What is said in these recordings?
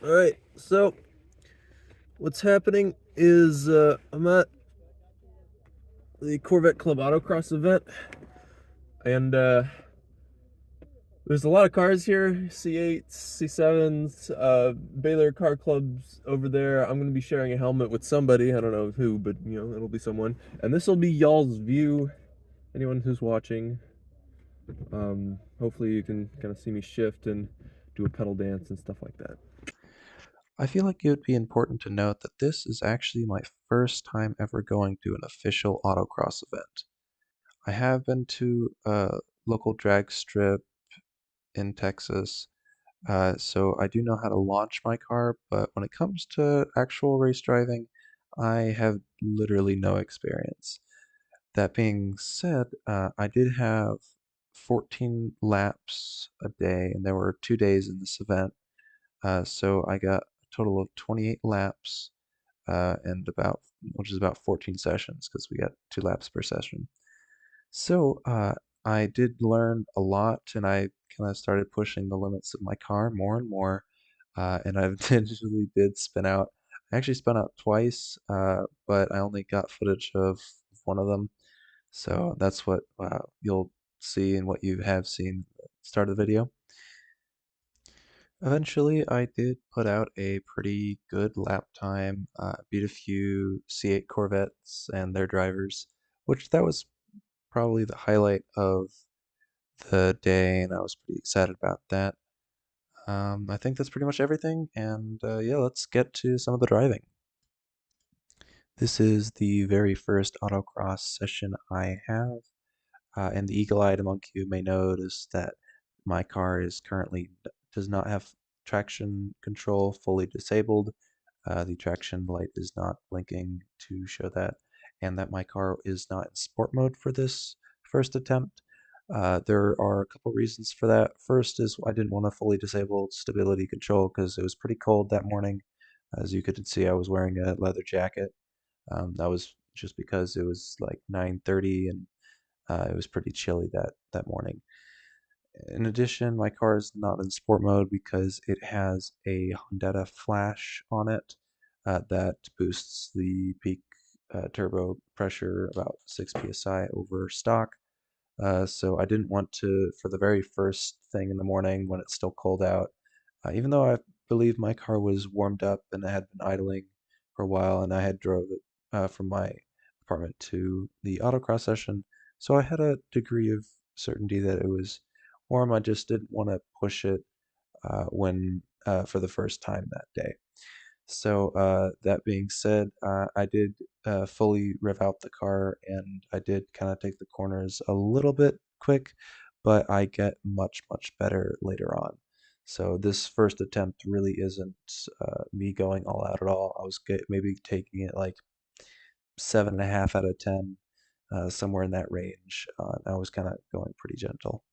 Alright, so what's happening is I'm at the Corvette Club Autocross event, and there's a lot of cars here, C8s, C7s, Baylor Car Club's over there. I'm going to be sharing a helmet with somebody, I don't know who, but it'll be someone. And this will be y'all's view, anyone who's watching. Hopefully you can kind of see me shift and do a pedal dance and stuff like that. I feel like it would be important to note that this is actually my first time ever going to an official autocross event. I have been to a local drag strip in Texas, so I do know how to launch my car, but when it comes to actual race driving, I have literally no experience. That being said, I did have 14 laps a day, and there were 2 days in this event. So I got a total of 28 laps, which is about 14 sessions because we got 2 laps per session. So I did learn a lot, and I kind of started pushing the limits of my car more and more. And I eventually did spin out. I actually spun out twice, but I only got footage of one of them. So that's what you'll see and what you have seen at the start of the video. Eventually, I did put out a pretty good lap time, beat a few C8 Corvettes and their drivers, which that was probably the highlight of the day, and I was pretty excited about that. I think that's pretty much everything, and yeah, let's get to some of the driving. This is the very first autocross session I have, and the eagle-eyed among you may notice that my car does not have traction control fully disabled. The traction light is not blinking to show that, and that my car is not in sport mode for this first attempt. There are a couple reasons for that. First is I didn't want to fully disable stability control because it was pretty cold that morning. As you could see, I was wearing a leather jacket. That was just because it was like 9:30 and it was pretty chilly that morning. In addition, my car is not in sport mode because it has a Hondata Flash on it that boosts the peak turbo pressure about 6 psi over stock. So I didn't want to, for the very first thing in the morning when it's still cold out, even though I believe my car was warmed up and I had been idling for a while and I had drove it from my apartment to the autocross session, so I had a degree of certainty that it was warm. I just didn't want to push it when for the first time that day. So that being said, I did fully rev out the car, and I did kind of take the corners a little bit quick, but I get much, much better later on. So this first attempt really isn't me going all out at all. I was maybe taking it like 7.5 out of 10, somewhere in that range. I was kind of going pretty gentle.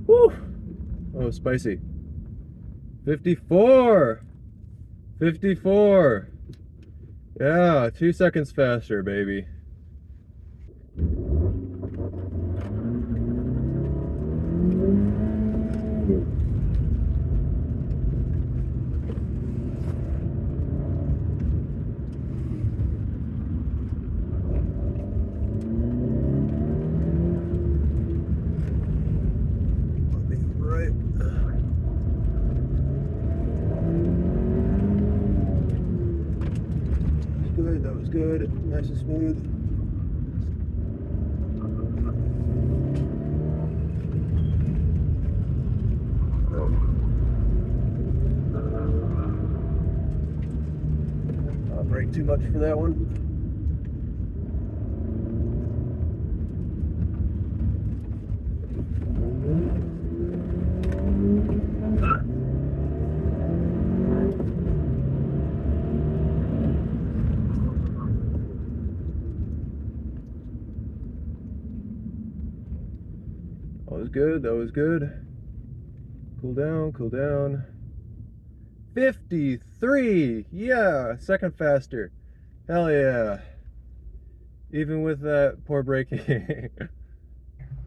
Woo! Oh, spicy. 54! 54! Yeah, 2 seconds faster, baby. Right. Good, that was good. Nice and smooth. Not brake too much for that one. That was good, that was good. Cool down, cool down. 53! Yeah, second faster. Hell yeah. Even with that poor braking.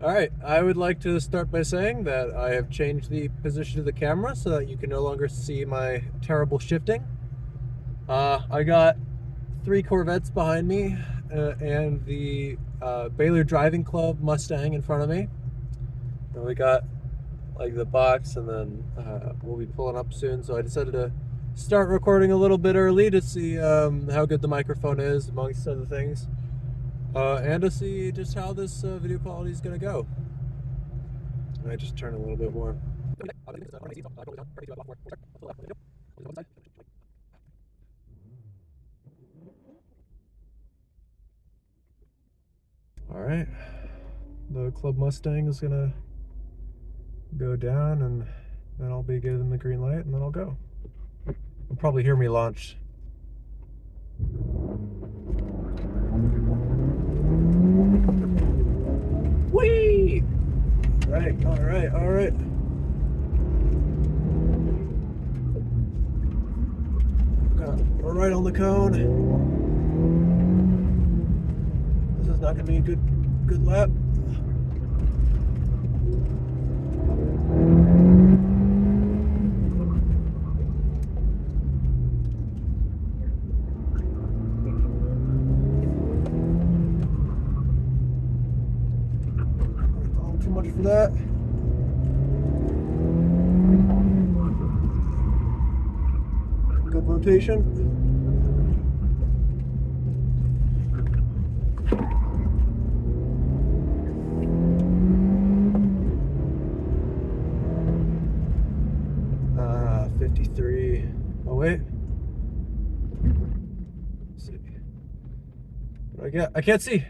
Alright, I would like to start by saying that I have changed the position of the camera so that you can no longer see my terrible shifting. I got 3 Corvettes behind me and the Baylor Driving Club Mustang in front of me. And we got like the box, and then we'll be pulling up soon, so I decided to start recording a little bit early to see how good the microphone is, amongst other things, and to see just how this video quality is going to go. I just turn a little bit more. Alright, the Club Mustang is going to go down, and then I'll be given the green light, and then I'll go. You'll probably hear me launch. Whee! Right, alright, alright. We're right on the cone. This is not gonna be a good lap. Too much for that. Good rotation. Ah, 53. Oh wait. Let's see. What do I get? I can't see.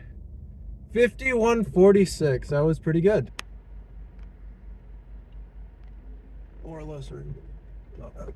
51.46. That was pretty good. More or less, or not bad.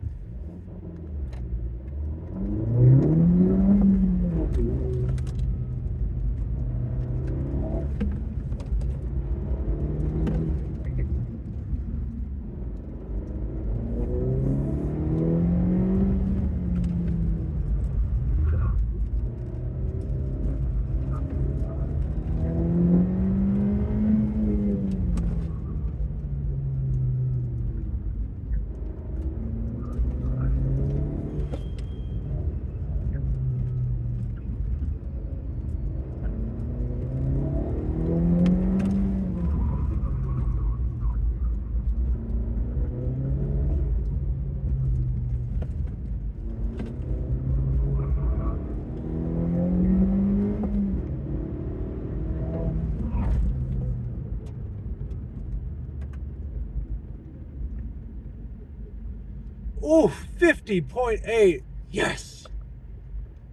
Ooh, 50.8. Yes!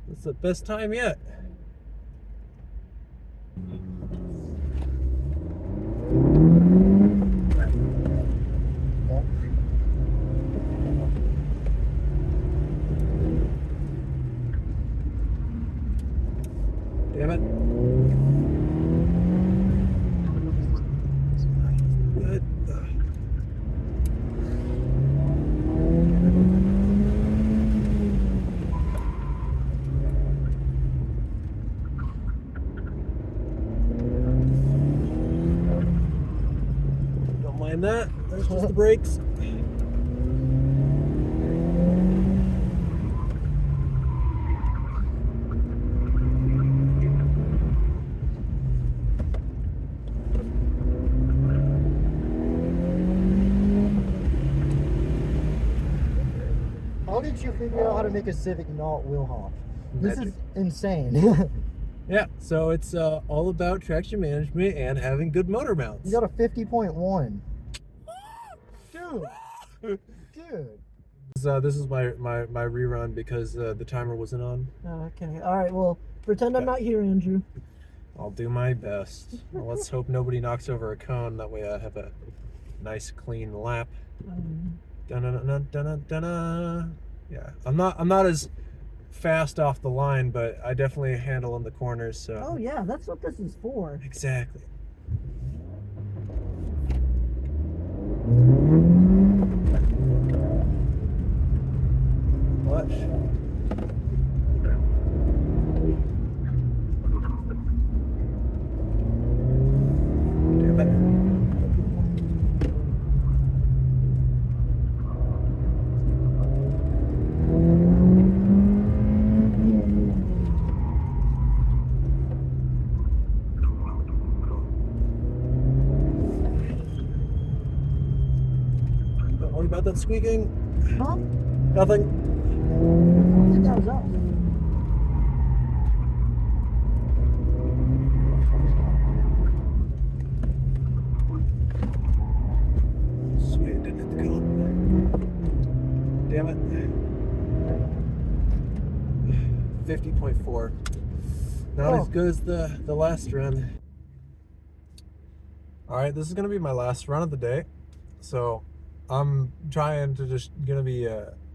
That's the best time yet. brakes. How did you figure out how to make a Civic not wheel hop? This Magic. is insane. Yeah, so it's all about traction management and having good motor mounts. You got a 50.1. Dude. Dude. This is my rerun because the timer wasn't on. Okay. All right. Well, pretend I'm not here, Andrew. I'll do my best. Well, let's hope nobody knocks over a cone. That way I have a nice clean lap. Dun-dun-dun-dun-dun-dun. Yeah, I'm not as fast off the line, but I definitely handle in the corners. So. Oh yeah, that's what this is for. Exactly. Watch. Damn it. Don't worry about that squeaking. Huh? Nothing. I think that was us. Sweet, didn't hit the cone. Damn it. 50.4. Not as good as the last run. Alright, this is going to be my last run of the day. So, I'm trying to just going to be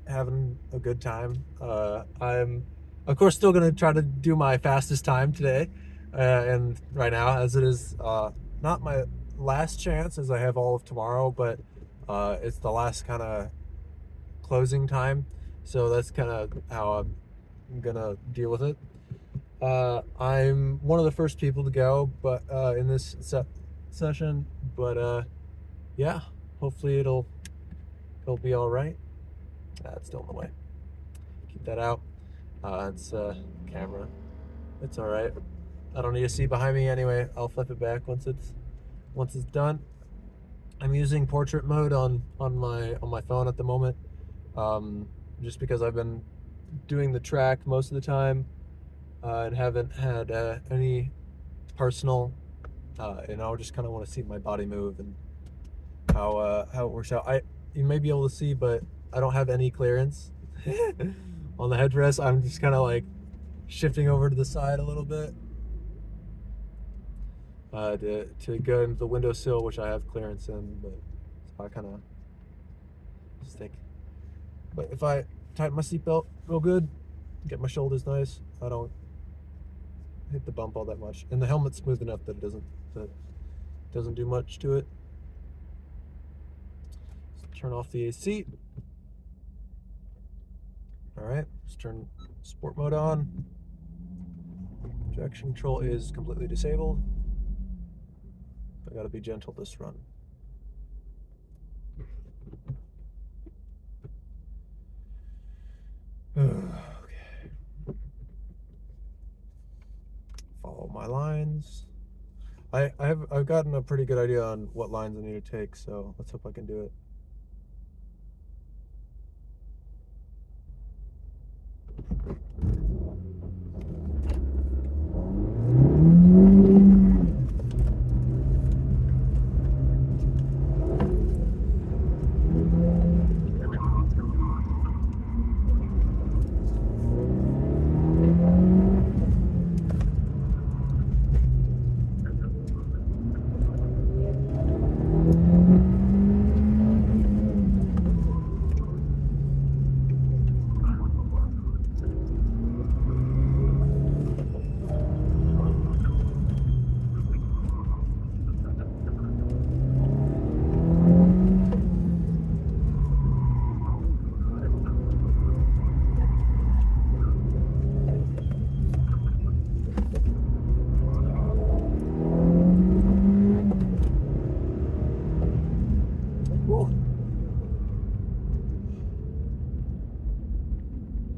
having a good time. I'm, of course, still going to try to do my fastest time today. And right now, as it is not my last chance, as I have all of tomorrow, but it's the last kind of closing time. So that's kind of how I'm going to deal with it. I'm one of the first people to go, but in this session, but yeah, hopefully it'll be all right. It's still in the way. Keep that out. It's camera. It's all right. I don't need to see behind me anyway. I'll flip it back once it's done. I'm using portrait mode on my phone at the moment, just because I've been doing the track most of the time and haven't had any personal. And I just kind of want to see my body move and how it works out. You may be able to see, but I don't have any clearance on the headrest. I'm just kind of like shifting over to the side a little bit to go into the windowsill, which I have clearance in, but so I kind of just think. But if I tighten my seatbelt real good, get my shoulders nice, I don't hit the bump all that much, and the helmet's smooth enough that it doesn't do much to it. Let's turn off the AC. All right, let's turn sport mode on. Traction control is completely disabled. I gotta be gentle this run. Okay. Follow my lines. I've gotten a pretty good idea on what lines I need to take, so let's hope I can do it.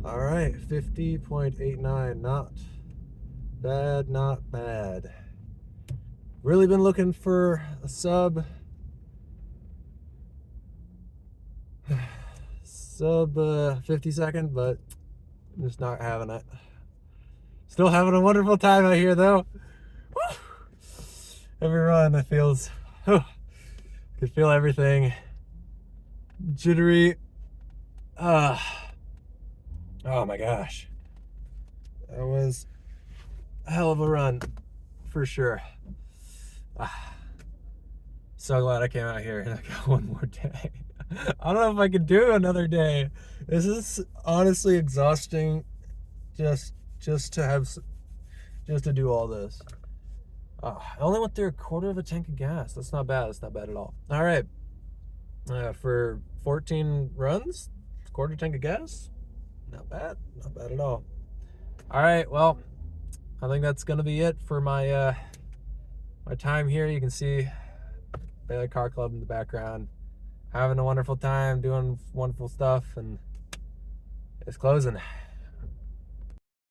All right, 50.89, not bad, not bad. Really been looking for a sub 50 second, but I'm just not having it. Still having a wonderful time out here though. Woo! Every run it feels, could feel everything. Jittery. Oh my gosh. That was a hell of a run for sure. So glad I came out here and I got one more day. I don't know if I could do another day. This is honestly exhausting just to do all this. I only went through a quarter of a tank of gas. That's not bad. That's not bad at all. All right. For 14 runs, quarter tank of gas, not bad. Not bad at all. All right. Well, I think that's going to be it for my my time here. You can see Baylor Car Club in the background. Having a wonderful time, doing wonderful stuff, and it's closing.